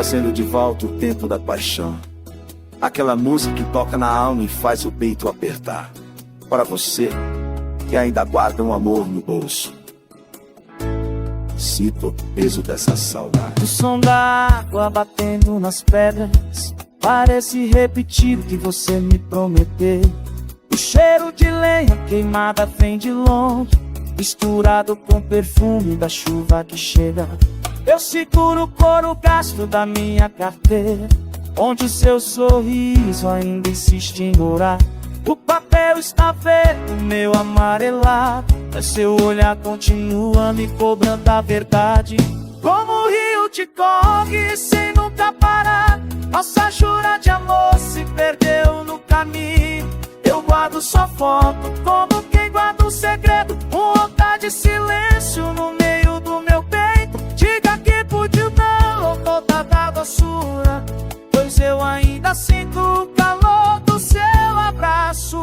trazendo de volta o tempo da paixão. Aquela música que toca na alma e faz o peito apertar. Para você que ainda guarda um amor no bolso, sinto o peso dessa saudade. O som da água batendo nas pedras parece repetir o que você me prometeu. O cheiro de lenha queimada vem de longe, misturado com o perfume da chuva que chega. Eu seguro o couro gasto da minha carteira, onde o seu sorriso ainda insiste em dourar. O papel está verde, meu amarelado, mas seu olhar continua me cobrando a verdade. Como o rio te corre sem nunca parar, nossa jura de amor se perdeu no caminho. Eu guardo sua foto como quem guarda um segredo, um altar de silêncio no meio do meu peito. Diga que pediu não, ou toda da doçura, pois eu ainda sinto o calor do seu abraço.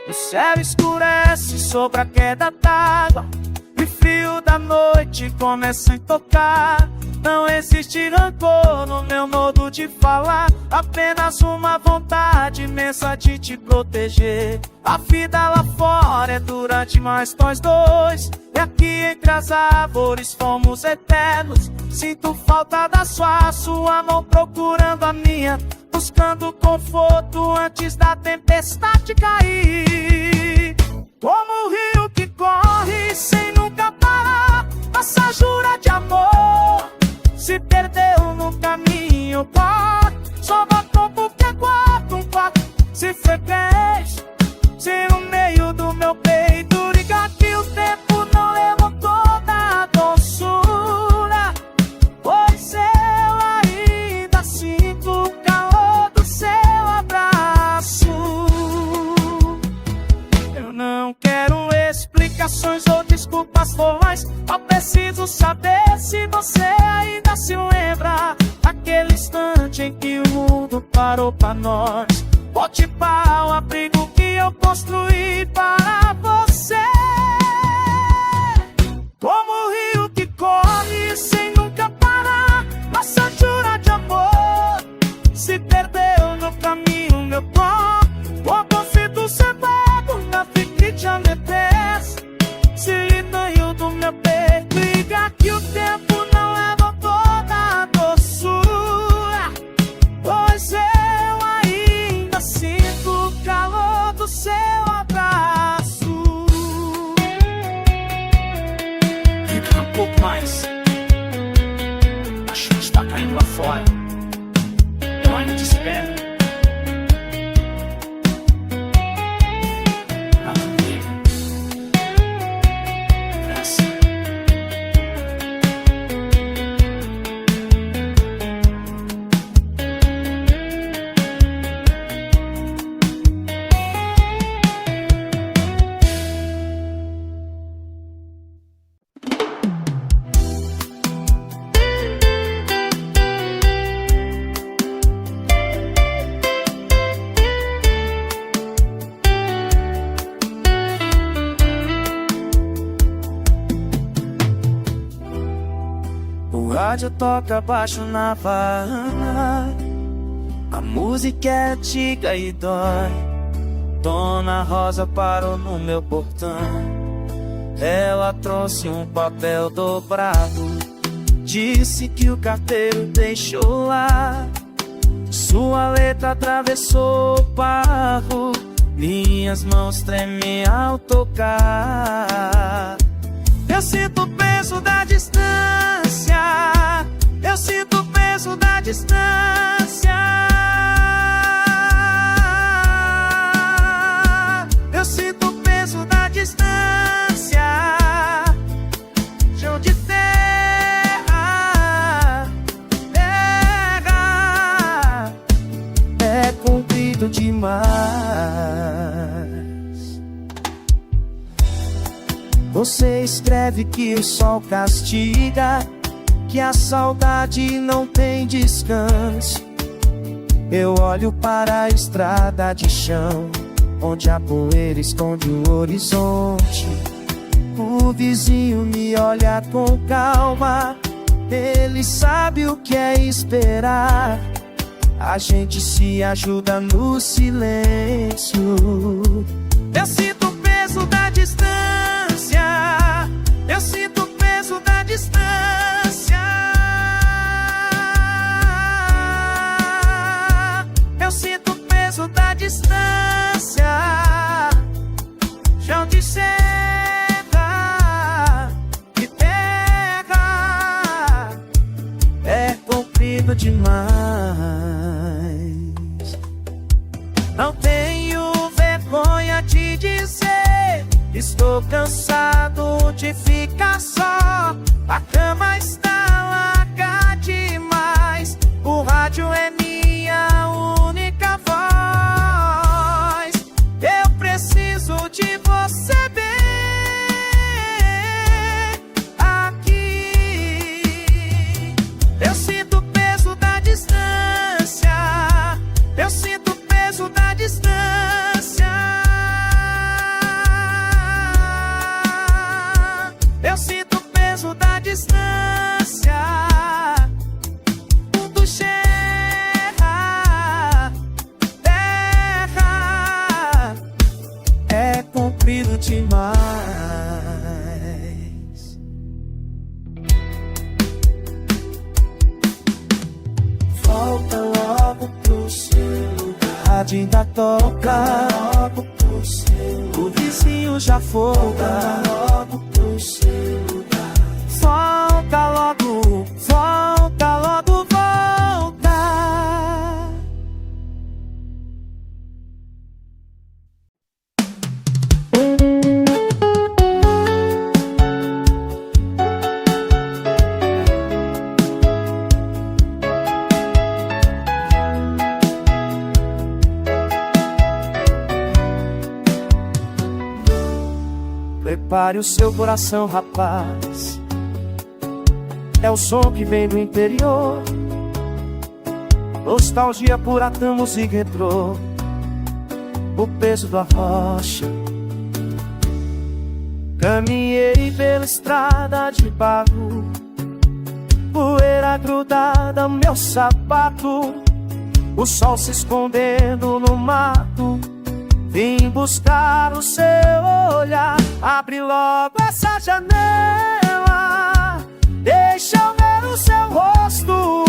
O céu escurece sobre a queda d'água, e frio da noite começa a tocar. Não existe rancor no meu modo de falar, apenas uma vontade imensa de te proteger. A vida lá fora é durante, mas nós dois, e aqui entre as árvores fomos eternos. Sinto falta da sua mão procurando a minha, buscando conforto antes da tempestade cair. Como o rio que corre sem nunca parar, nossa jura de amor se perdeu no caminho. Só batom porque guardo um quarto, se frequente, se no meio do meu peito. Liga que o tempo não levou toda a doçura, pois eu ainda sinto o calor do seu abraço. Eu não quero explicações ou desculpas formais, só preciso saber se você ainda se lembra daquele instante em que o mundo parou pra nós. Bote pau, o abrigo que eu construí para você. Como o rio que corre sem nunca parar, nossa jura de amor se perdeu no caminho, meu pó. O conflito cebado na fique de ameteste, se banho do meu peito. Liga que o tempo não leva toda a doçura, pois eu ainda sinto o calor do seu abraço. Fica um pouco mais, a chuva está caindo lá fora, eu ainda te espero. O rádio toca baixo na varanda, a música é antiga e dói. Dona Rosa parou no meu portão, ela trouxe um papel dobrado, disse que o carteiro deixou lá. Sua letra atravessou o barro, minhas mãos tremem ao tocar. Eu sinto o peso da distância, eu sinto o peso da distância. Eu sinto o peso da distância, chão de terra, terra, é comprido demais. Você escreve que o sol castiga, que a saudade não tem descanso. Eu olho para a estrada de chão, onde a poeira esconde o horizonte. O vizinho me olha com calma, Ele sabe o que é esperar. A gente se ajuda no silêncio. Eu sinto o peso da distância. Eu sinto o peso da distância. Eu sinto o peso da distância. Chão de serra e terra é comprido demais. Não tenho vergonha de dizer, estou cansado de ficar só. A cama está larga demais. O rádio é minha única voz. Eu preciso de você bem aqui. Eu sinto o peso da distância. Eu sinto o peso da distância. Eu sinto o peso da distância. Mundo terra é comprido demais. Volta logo pro seu lugar. A rádio ainda toca. Logo pro seu lugar. O vizinho já folga. Logo pro seu lugar. Volta logo, volta logo, volta. Prepare o seu coração, rapaz. É o som que vem do interior. Nostalgia pura, música retrô. O peso da rocha. Caminhei pela estrada de barro, poeira grudada no meu sapato. O sol se escondendo no mato. Vim buscar o seu olhar. Abre logo essa janela, deixa eu ver o seu rosto.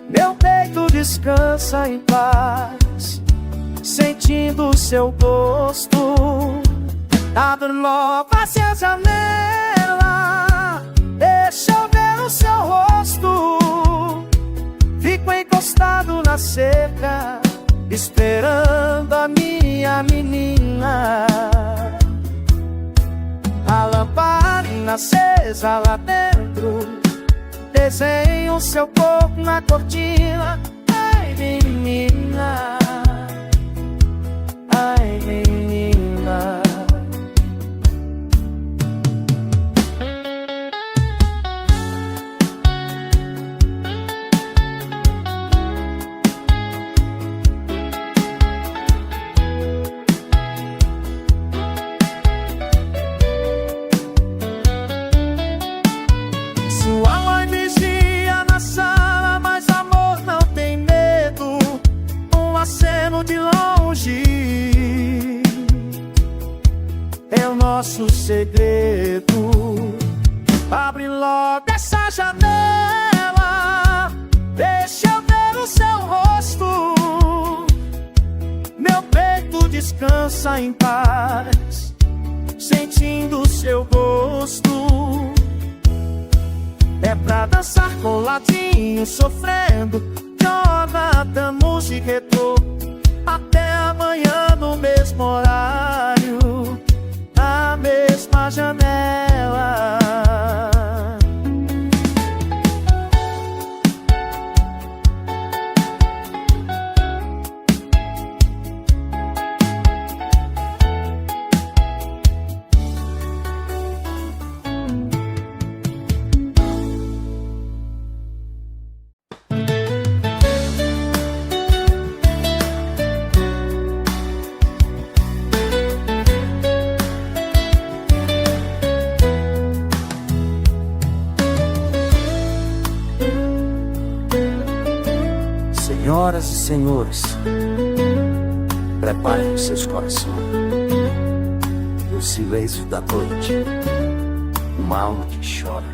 Meu peito descansa em paz, sentindo o seu gosto. Abre logo essa janela, deixa eu ver o seu rosto. Fico encostado na cerca, esperando a minha menina. A lamparina acesa lá dentro, desenho seu corpo na cortina. Ai, menina, ai, menina. De longe é o nosso segredo. Abre logo essa janela, deixa eu ver o seu rosto. Meu peito descansa em paz, sentindo o seu gosto. É pra dançar coladinho, sofrendo. Jonathan, música retrô. Até amanhã no mesmo horário, na mesma janela. Senhoras e senhores, preparem os seus corações. No silêncio da noite, uma alma que chora.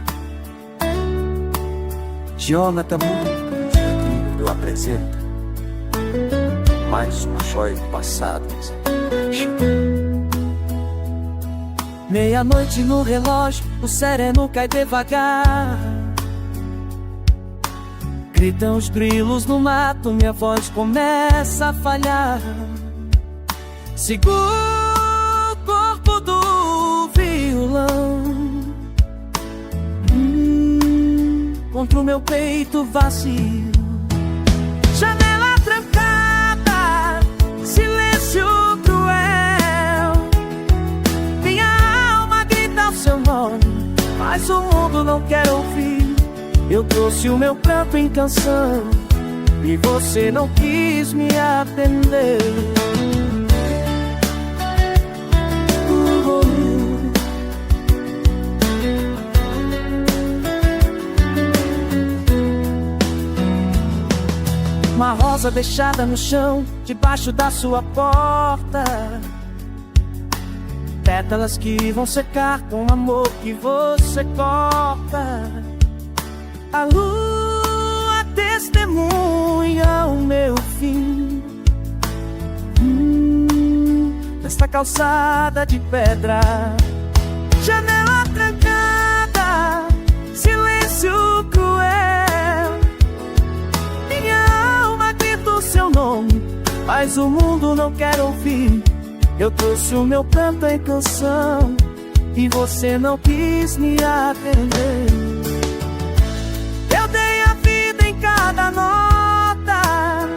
Jonathan Moore, eu apresento mais uma joia do passado. Meia-noite no relógio, o sereno cai devagar. Gritam os grilos no mato, minha voz começa a falhar. Seguro o corpo do violão, contra o meu peito vazio. Janela trancada, silêncio cruel. Minha alma grita o seu nome, mas o mundo não quer ouvir. Eu trouxe o meu pranto em canção e você não quis me atender. Uma rosa deixada no chão, debaixo da sua porta. Pétalas que vão secar com o amor que você corta. A lua testemunha o meu fim, nesta calçada de pedra. Janela trancada, silêncio cruel. Minha alma grita o seu nome, mas o mundo não quer ouvir. Eu trouxe o meu pranto em canção e você não quis me atender. Eu dei a vida em cada nota,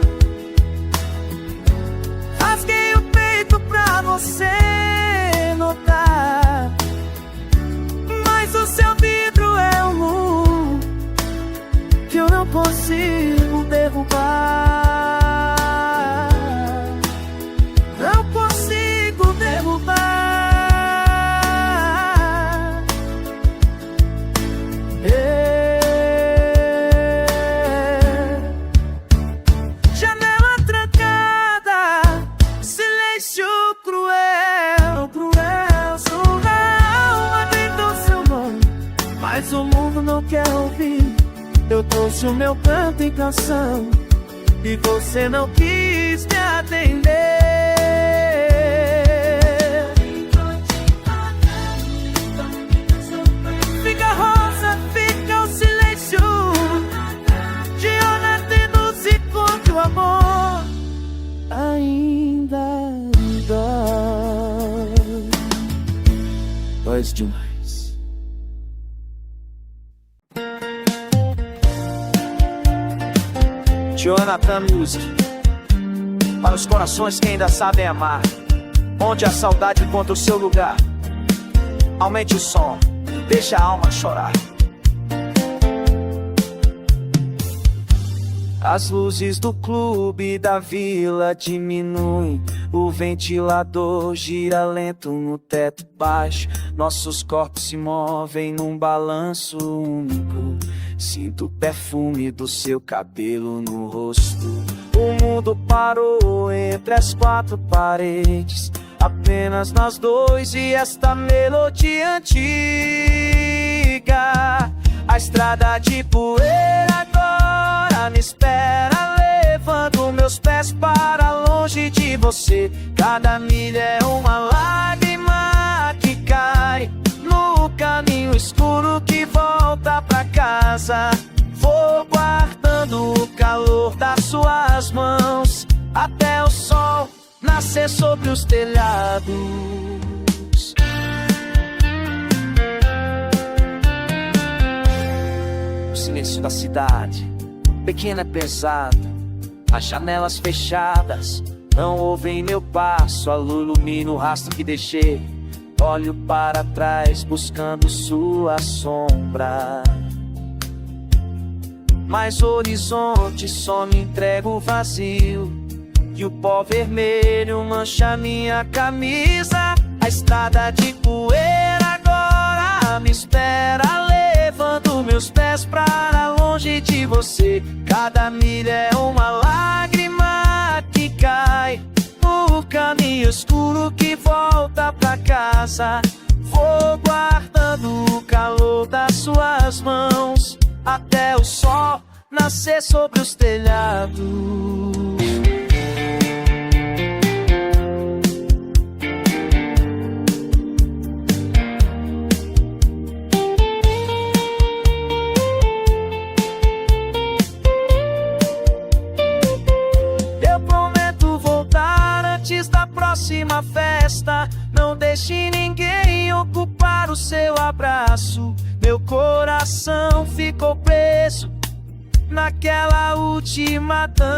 rasguei o peito pra você notar. Mas o seu vidro é um muro que eu não consigo derrubar. Não consigo derrubar. Mas o mundo não quer ouvir. Eu trouxe o meu canto em canção e você não quis me atender. Fica a rosa, fica o silêncio. Jonathan nos encontra o amor ainda dói. Dói demais. Jonathan Music, para os corações que ainda sabem amar, onde a saudade encontra o seu lugar. Aumente o som, deixa a alma chorar. As luzes do clube da vila diminuem, o ventilador gira lento no teto baixo. Nossos corpos se movem num balanço único. Sinto o perfume do seu cabelo no rosto. O mundo parou entre as quatro paredes, apenas nós dois e esta melodia antiga. A estrada de poeira agora me espera, levando meus pés para longe de você. Cada milha é uma lágrima que cai no caminho escuro que volta pra casa. Vou guardando o calor das suas mãos até o sol nascer sobre os telhados. O silêncio da cidade, pequena é pesada, as janelas fechadas não ouvem meu passo. A lua ilumina o rastro que deixei. Olho para trás buscando sua sombra, mas o horizonte só me entrega o vazio, e o pó vermelho mancha minha camisa. A estrada de poeira agora me espera, levando meus pés para longe de você. Cada milha é uma lágrima escuro que volta pra casa. Vou guardando o calor das suas mãos até o sol nascer sobre os telhados. Eu prometo voltar antes da próxima festa. Não deixe ninguém ocupar o seu abraço. Meu coração ficou preso naquela última dança.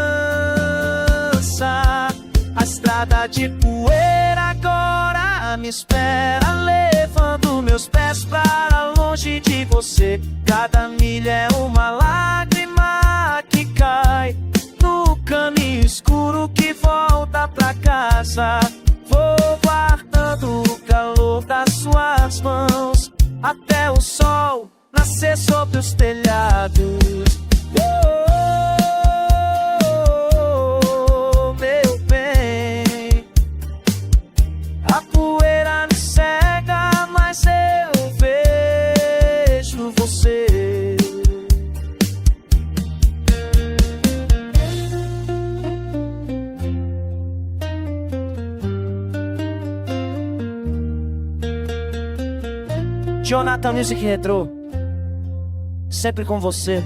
A estrada de poeira agora me espera, levando meus pés para longe de você. Cada milha é uma lágrima que cai no caminho escuro que volta pra casa. Vou guardando o calor das suas mãos até o sol nascer sobre os telhados. Oh, meu bem, a poeira me cega, mas eu vejo você. Jonathan Music Retro, sempre com você.